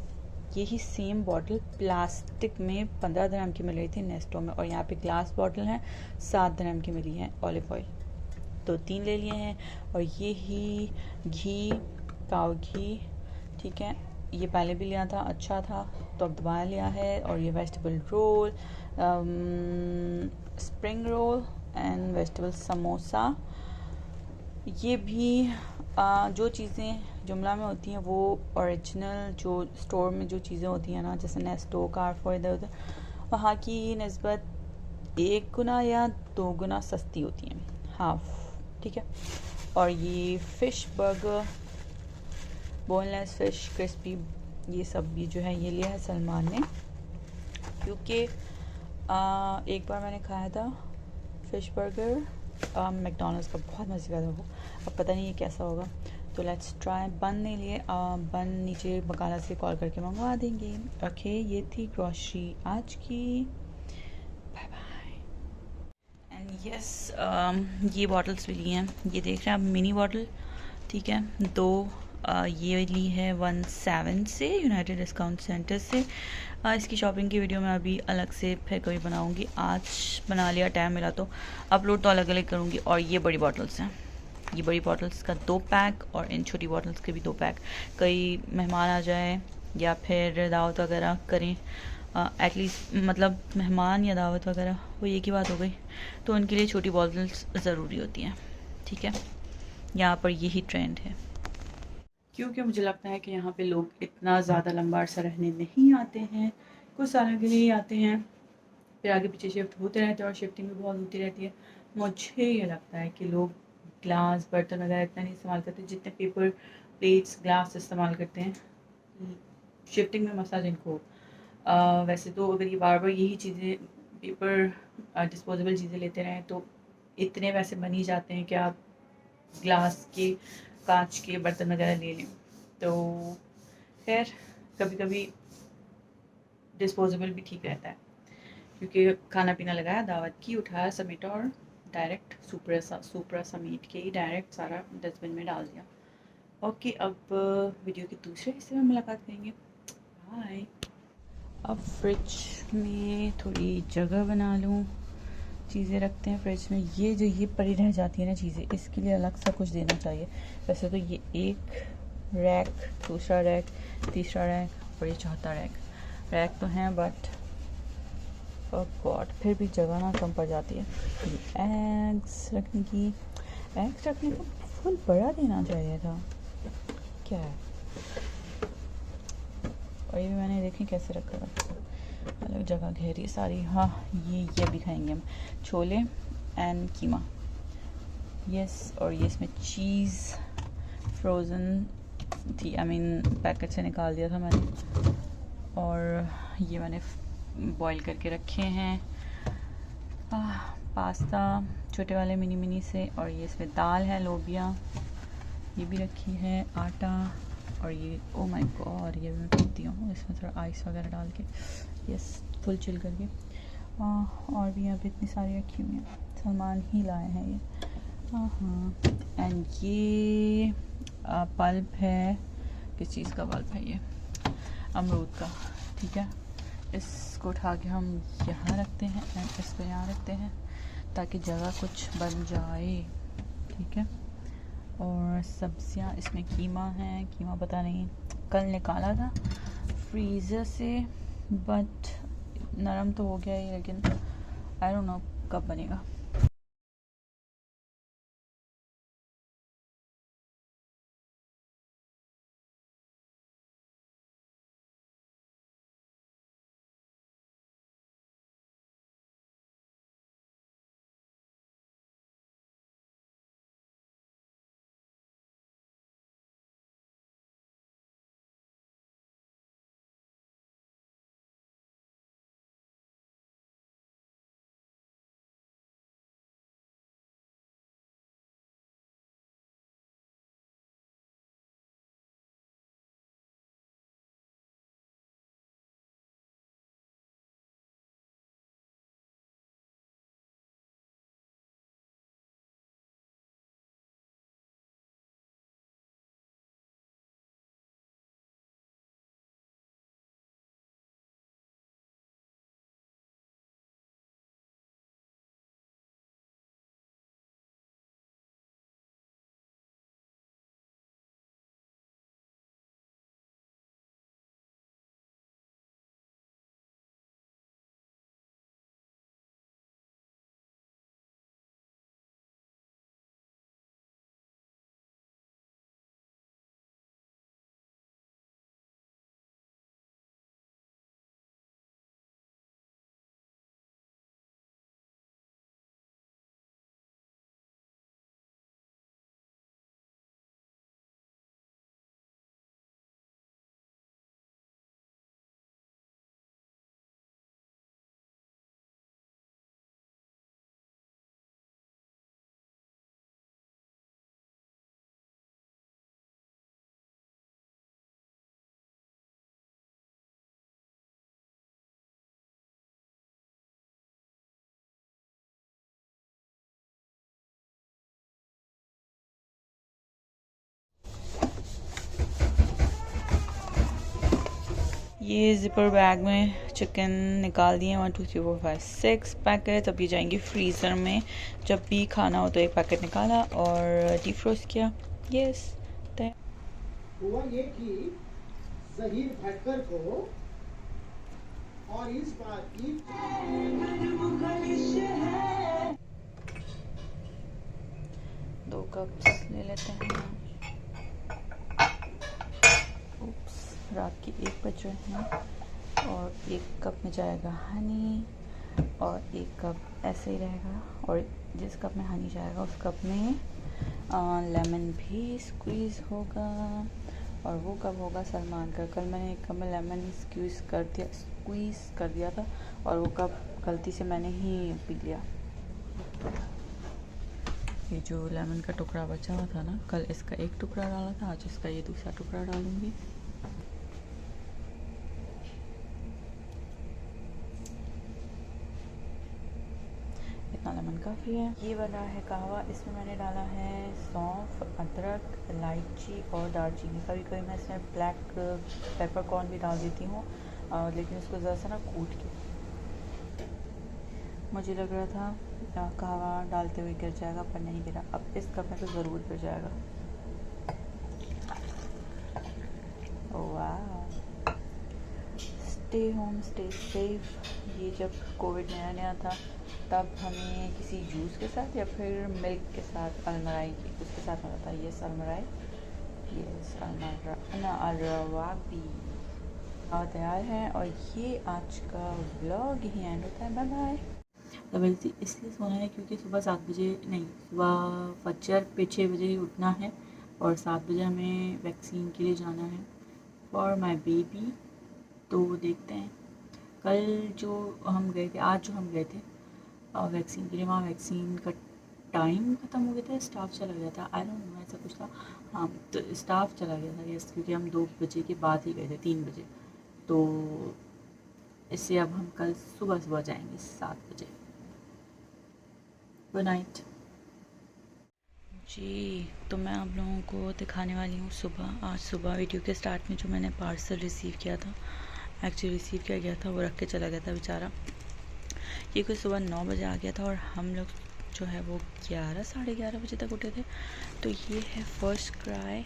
यही सेम बॉटल प्लास्टिक में 15 dirham की मिल रही थी नेस्टो में, और यहाँ पे ग्लास बॉटल है 7 dirham की मिली है ऑलिव ऑयल, तो 3 ले लिए हैं। और ये ही घी, काऊ घी, ठीक है, ये पहले भी लिया था, अच्छा था, तो अब दोबारा लिया है। और ये vegetable roll, spring roll and vegetable samosa. ये भी जो चीज़ें जुमला में होती हैं वो ओरिजिनल जो स्टोर में जो चीज़ें होती हैं ना, जैसे नेस्टो, कारफोर, इधर उधर, वहाँ की नस्बत 1 गुना या 2 गुना सस्ती होती हैं, हाफ, ठीक है। और ये fish burger, boneless fish, crispy, ये सब भी जो है ये लिया है सलमान ने, क्योंकि एक बार मैंने खाया था फ़िश बर्गर मैकडॉनल्ड्स का, बहुत मज़े का था वो। अब पता नहीं ये कैसा होगा, तो लेट्स ट्राई। बन नहीं लिए, बन नीचे बकाला से कॉल करके मंगवा देंगे। ओके, ये थी ग्रॉसरी आज की, बाय बाय। एंड यस, ये बॉटल्स भी ली हैं, ये देख रहे हैं आप, मिनी बॉटल, ठीक है, 2 ये ली है 17 से, यूनाइटेड डिस्काउंट सेंटर से। इसकी शॉपिंग की वीडियो मैं अभी अलग से फिर कभी बनाऊंगी, आज बना लिया, टाइम मिला तो अपलोड तो अलग अलग करूंगी। और ये बड़ी बॉटल्स हैं, ये बड़ी बॉटल्स का 2 पैक, और इन छोटी बॉटल्स के भी 2 पैक। कई मेहमान आ जाए या फिर दावत वगैरह करें, एटलीस्ट मतलब मेहमान या दावत वगैरह, वो एक ही बात हो गई, तो उनके लिए छोटी बॉटल्स ज़रूरी होती हैं, ठीक है। यहाँ पर यही ट्रेंड है, क्योंकि मुझे लगता है कि यहाँ पे लोग इतना ज़्यादा लंबा अरसा रहने नहीं आते हैं, कुछ सालों के लिए ही आते हैं, फिर आगे पीछे शिफ्ट होते रहते हैं, और शिफ्टिंग भी बहुत होती रहती है। मुझे ये लगता है कि लोग ग्लास, बर्तन वगैरह इतना नहीं इस्तेमाल करते जितने पेपर प्लेट्स, ग्लास इस्तेमाल करते हैं शिफ्टिंग में, मसा जिनको। वैसे तो अगर ये बार बार यही चीज़ें, पेपर डिस्पोजेबल चीज़ें लेते रहें, तो इतने वैसे बन ही जाते हैं कि आप ग्लास के, कांच के बर्तन वगैरह ले लें। तो खैर, कभी कभी डिस्पोजेबल भी ठीक रहता है, क्योंकि खाना पीना लगाया, दावत की, उठाया, समेटा, और डायरेक्ट सुपरा समेट के ही डायरेक्ट सारा डस्टबिन में डाल दिया। ओके, अब वीडियो के दूसरे हिस्से में मुलाकात करेंगे, बाय। अब फ्रिज में थोड़ी जगह बना लूँ, चीज़ें रखते हैं फ्रिज में। ये जो ये पड़ी रह जाती है ना चीज़ें, इसके लिए अलग सा कुछ देना चाहिए। वैसे तो ये एक रैक, दूसरा रैक, तीसरा रैक, और ये चौथा रैक तो हैं, बट गॉड फिर भी जगह ना कम पड़ जाती है। एग्स रखने को फुल बड़ा देना चाहिए था, क्या है। और ये भी मैंने देखें कैसे रखा था, अलग जगह घेरी सारी। हाँ, ये भी खाएंगे हम, छोले एंड कीमा, यस। और ये इसमें चीज़ फ्रोज़न थी, आई मीन पैकेट से निकाल दिया था मैंने, और ये मैंने बॉईल करके रखे हैं पास्ता छोटे वाले मिनी से। और ये इसमें दाल है, लोबिया, ये भी रखी है, आटा, और ये ओ माय गॉड, ये भी मैं पीती हूँ, इसमें थोड़ा आइस वगैरह डाल के, यस, फुल चिल करके। और भी यहाँ पे इतनी सारी रखी हुई हैं, सलमान ही लाए हैं ये। हाँ, एंड ये पल्प है किस चीज़ का बल्ब है ये? अमरूद का। ठीक है, इसको उठा के हम यहाँ रखते हैं एंड इसको यहाँ रखते हैं ताकि जगह कुछ बन जाए। ठीक है, और सब्जियां इसमें कीमा है, कीमा पता नहीं कल निकाला था फ्रीज़र से बट नरम तो हो गया ही, लेकिन आई डोंट नो कब बनेगा। ये ज़िपर बैग में चिकन निकाल दिए 1 2 3 4 5 6 पैकेट। अब ये जाएंगे फ्रीज़र में, जब भी खाना हो तो एक पैकेट निकाला और डिफ्रोस्ट किया। यस, हुआ ये कि ज़हीर भटकर को और इस बात की 2 कप ले लेते हैं। उप्स, रात के 1 बज रहे हैं और 1 कप में जाएगा हनी और 1 कप ऐसे ही रहेगा, और जिस कप में हनी जाएगा उस कप में लेमन भी स्क्वीज़ होगा, और वो कब होगा सलमान का। कल मैंने 1 कप में लेमन स्क्वीज़ कर दिया था और वो कप गलती से मैंने ही पी लिया। ये जो लेमन का टुकड़ा बचा हुआ था ना, कल इसका 1 टुकड़ा डाला था, आज इसका ये दूसरा टुकड़ा डालूंगी। इतना लेमन काफ़ी है। ये वाला है कहवा, इसमें मैंने डाला है सौंफ, अदरक, इलायची और दालचीनी। कभी कभी मैं इसमें ब्लैक पेपरकॉर्न भी डाल देती हूँ, लेकिन इसको ज़रा सा ना कूट के। मुझे लग रहा था कहवा डालते हुए गिर जाएगा, पर नहीं गिरा। अब इस कप में तो ज़रूर गिर जाएगा। वाह, स्टे होम स्टे सेफ। ये जब कोविड नया था तब हमें किसी जूस के साथ या फिर मिल्क के साथ, अलमराई उसके साथ मिला था। ये अलमराई, ये अलरवाबी तैयार है। और ये आज का व्लॉग यही एंड होता है। Bye bye. तो वैसे इसलिए सोना है क्योंकि सुबह 7 बजे नहीं, सुबह फजर पे 6 बजे ही उठना है और 7 बजे हमें वैक्सीन के लिए जाना है फॉर माई बेबी। तो देखते हैं, कल जो हम गए थे, आज जो हम गए थे वैक्सीन के लिए, वहाँ वैक्सीन का टाइम ख़त्म हो गया था, स्टाफ चला गया था। आई डोंट नो, ऐसा कुछ था। हाँ, तो स्टाफ चला गया था यस, क्योंकि हम 2 बजे के बाद ही गए थे, 3 बजे। तो इससे अब हम कल सुबह जाएंगे 7 बजे। Good night. जी, तो मैं आप लोगों को दिखाने वाली हूँ आज सुबह वीडियो के स्टार्ट में जो मैंने पार्सल रिसीव किया था। एक्चुअली रिसीव किया गया था, वो रख के चला गया था बेचारा। ये कोई सुबह 9 बजे आ गया था और हम लोग जो है वो 11 साढ़े 11 बजे तक उठे थे। तो ये है first cry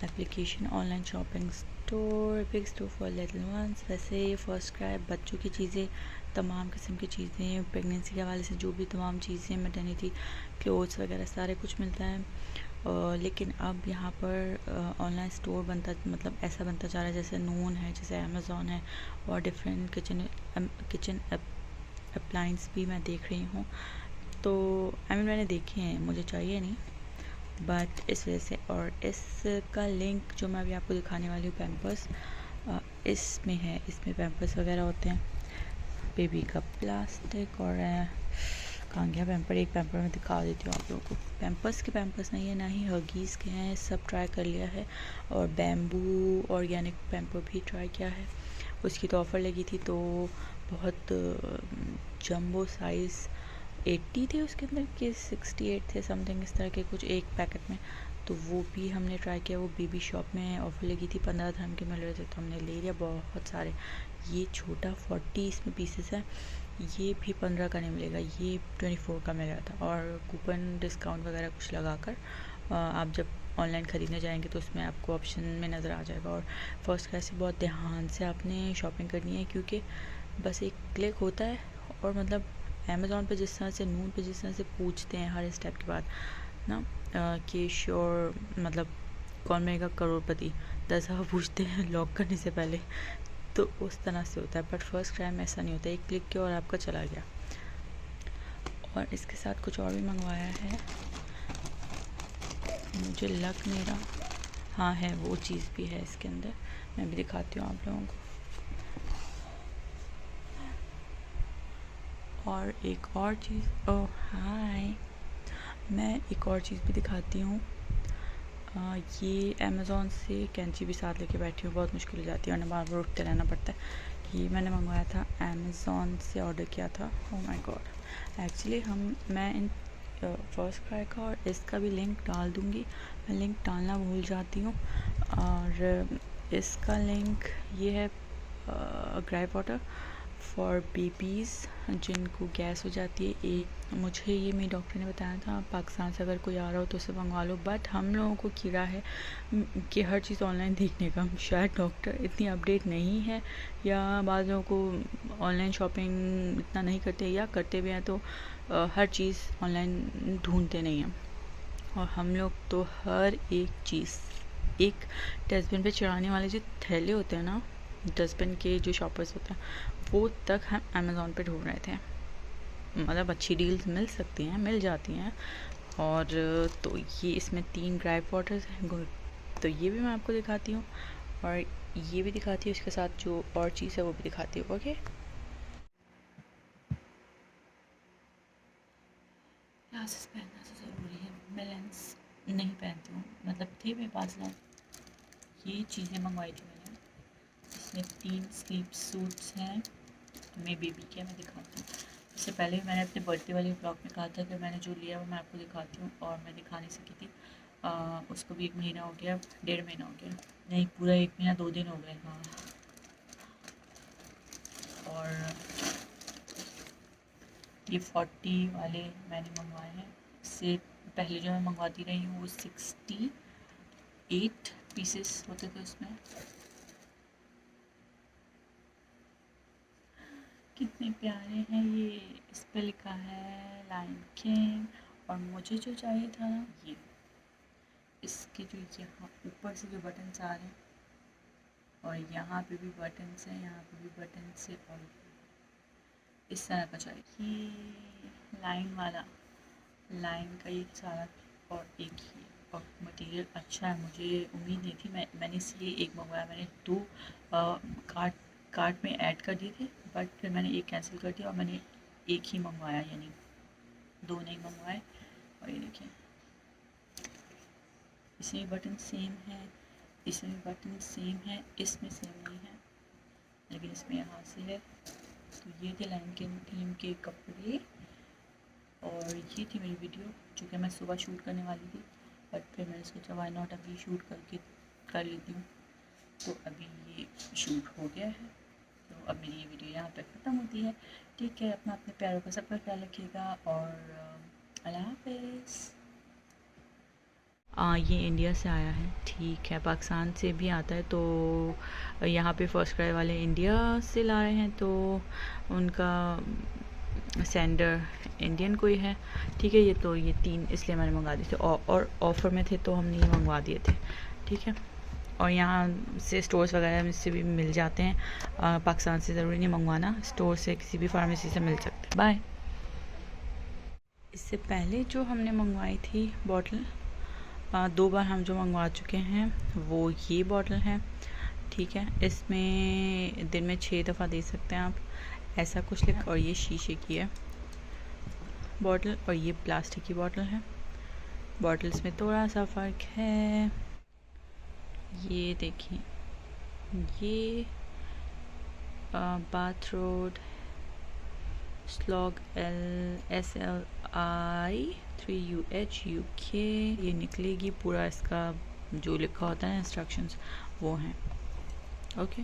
application, online shopping store, big store for little ones. वैसे ये फर्स्ट क्राई बच्चों की चीज़ें, तमाम किस्म की चीज़ें, प्रेगनेंसी के हवाले से जो भी तमाम चीज़ें, मैटरनिटी क्लोथ्स वगैरह सारे कुछ मिलता है। लेकिन अब यहाँ पर ऑनलाइन स्टोर बनता, मतलब ऐसा बनता जा रहा है जैसे नून है, जैसे अमेज़ॉन है, और डिफरेंट किचन अप्लाइंस भी मैं देख रही हूँ। तो मैंने देखे हैं, मुझे चाहिए नहीं, बट इस वजह से। और इसका लिंक जो मैं अभी आपको दिखाने वाली हूँ, पैम्पर्स इसमें है। इसमें पैम्पर्स वगैरह होते हैं, बेबी का प्लास्टिक, और कहाँ गया पैम्पर। एक पैम्पर मैं दिखा देती हूँ आप लोगों को। पैम्पर्स नहीं है, ना ही हगीज़ के हैं, सब ट्राई कर लिया है। और बैम्बू ऑर्गेनिक पैम्पर भी ट्राई किया है। उसकी तो ऑफ़र लगी थी, तो बहुत जंबो साइज़ 80 थे उसके अंदर के 68 थे समथिंग, इस तरह के कुछ एक पैकेट में। तो वो भी हमने ट्राई किया। वो बेबी शॉप में ऑफ़र लगी थी, 15 dirham के मिल रहे थे, तो हमने ले लिया बहुत सारे। ये छोटा 40 इसमें पीसेस है, ये भी 15 का नहीं मिलेगा, ये 24 का मिल रहा था। और कूपन डिस्काउंट वगैरह कुछ लगा कर आप जब ऑनलाइन ख़रीदने जाएंगे तो उसमें आपको ऑप्शन में नज़र आ जाएगा। और फर्स्ट क्लास से बहुत ध्यान से आपने शॉपिंग करनी है, क्योंकि बस एक क्लिक होता है। और मतलब अमेज़ॉन पे जिस तरह से, नून पे जिस तरह से पूछते हैं हर स्टेप के बाद ना, कि श्योर, मतलब कौन बनेगा करोड़पति, 10 दफ़ा पूछते हैं लॉक करने से पहले, तो उस तरह से होता है। बट फर्स्ट क्राई में ऐसा नहीं होता, एक क्लिक किया और आपका चला गया। और इसके साथ कुछ और भी मंगवाया है, मुझे लग नहीं रहा, हाँ है, वो चीज़ भी है इसके अंदर, मैं भी दिखाती हूँ आप लोगों को। और एक और चीज़, ओह हाय, मैं एक और चीज़ भी दिखाती हूँ। ये अमेज़ॉन से कैंची भी साथ लेके बैठी हूँ, बहुत मुश्किल हो जाती है, वरना बार बार उठते रहना पड़ता है। ये मैंने मंगवाया था अमेज़ॉन से, ऑर्डर किया था। ओह माय गॉड, एक्चुअली मैं इन फर्स्ट क्राई का और इसका भी लिंक डाल दूँगी, मैं लिंक डालना भूल जाती हूँ। और इसका लिंक ये है, ग्राई वाटर फॉर बेबीज़ जिनको गैस हो जाती है। एक मुझे ये मेरे डॉक्टर ने बताया था, पाकिस्तान से अगर कोई आ रहा हो तो उसे मंगवा लो। बट हम लोगों को कीड़ा है कि हर चीज़ ऑनलाइन देखने का, शायद डॉक्टर इतनी अपडेट नहीं है, या बाद लोगों को ऑनलाइन शॉपिंग इतना नहीं करते, या करते भी हैं तो हर चीज़ ऑनलाइन ढूंढते नहीं हैं। और हम लोग तो हर एक चीज़, एक डस्टबिन पे चढ़ाने वाले जो थैले होते हैं ना, डस्टबिन के जो शॉपर्स होते हैं, वो तक हम अमेज़ॉन पे ढूंढ रहे थे। मतलब अच्छी डील्स मिल सकती हैं, मिल जाती हैं। और तो ये इसमें 3 ड्राई वाटर्स हैं, तो ये भी मैं आपको दिखाती हूँ, और ये भी दिखाती हूँ, इसके साथ जो और चीज़ है वो भी दिखाती हूँ। ओके, ग्लासेस पहनना तो ज़रूरी है, मैं लेंस नहीं पहनती हूँ, मतलब थे मेरे पास लेंस। ये चीज़ें मंगवाई थी मैंने, इसमें 3 स्लीप सूट्स हैं, मेरे बेबी के, मैं दिखाती हूँ। इससे पहले भी मैंने अपने बर्थडे वाले ब्लॉग में कहा था कि मैंने जो लिया वो मैं आपको दिखाती हूँ, और मैं दिखा नहीं सकी थी। उसको भी 1 महीना हो गया, 1.5 महीना हो गया, नहीं पूरा 1 महीना 2 दिन हो गए, हाँ। और ये 40 वाले मैंने मंगवाए हैं। इससे पहले जो मैं मंगवाती रही हूँ वो 68 पीसेस होते थे उसमें। कितने प्यारे हैं ये, इस पे लिखा है लायन किंग। और मुझे जो चाहिए था ना, ये इसके जो यहाँ ऊपर से जो बटन्स आ रहे हैं, और यहाँ पे भी बटन्स हैं, यहाँ पे भी बटन्स है, और इस तरह का चाहिए। ये लाइन वाला, लाइन का ये सारा, और एक ही, और मटेरियल अच्छा है, मुझे उम्मीद नहीं थी। मैंने इसलिए एक मंगवाया, मैंने 2 कार्ट में ऐड कर दिए थे, बट फिर मैंने एक कैंसिल कर दिया और मैंने एक ही मंगवाया, यानी 2 नहीं मंगवाए। और ये देखिए, इसमें बटन सेम है, इसमें बटन सेम है, इसमें सेम नहीं है, लेकिन इसमें यहाँ से है। तो ये थे लायन किंग थीम के कपड़े, और ये थी मेरी वीडियो जो कि मैं सुबह शूट करने वाली थी, बट फिर मैंने सोचा वाई नॉट अभी शूट करके कर लेती हूँ। तो अभी ये शूट हो गया है, तो अब मेरी ये वीडियो यहाँ पर ख़त्म होती है। ठीक है, अपने प्यारों का सबका ख्याल रखिएगा और अल्लाह हाफ़िज़। ये इंडिया से आया है, ठीक है, पाकिस्तान से भी आता है, तो यहाँ पे फर्स्ट क्राई वाले इंडिया से ला रहे हैं, तो उनका सेंडर इंडियन कोई है, ठीक है। ये 3 इसलिए मैंने मंगा दिए थे और ऑफ़र में थे तो हमने ये मंगवा दिए थे, ठीक है। और यहाँ से स्टोर्स वगैरह में से भी मिल जाते हैं, पाकिस्तान से ज़रूरी नहीं मंगवाना, स्टोर से किसी भी फार्मेसी से मिल सकते हैं। बाय। इससे पहले जो हमने मंगवाई थी बॉटल, 2 बार हम जो मंगवा चुके हैं वो ये बॉटल है, ठीक है। इसमें दिन में 6 दफ़ा दे सकते हैं आप, ऐसा कुछ लिखा। और ये शीशे की है बॉटल और ये प्लास्टिक की बॉटल है। बॉटल्स में थोड़ा सा फ़र्क है, ये देखिए, ये bath road slog SLI 3UH UK, ये निकलेगी पूरा, इसका जो लिखा होता है इंस्ट्रक्शंस वो हैं। ओके।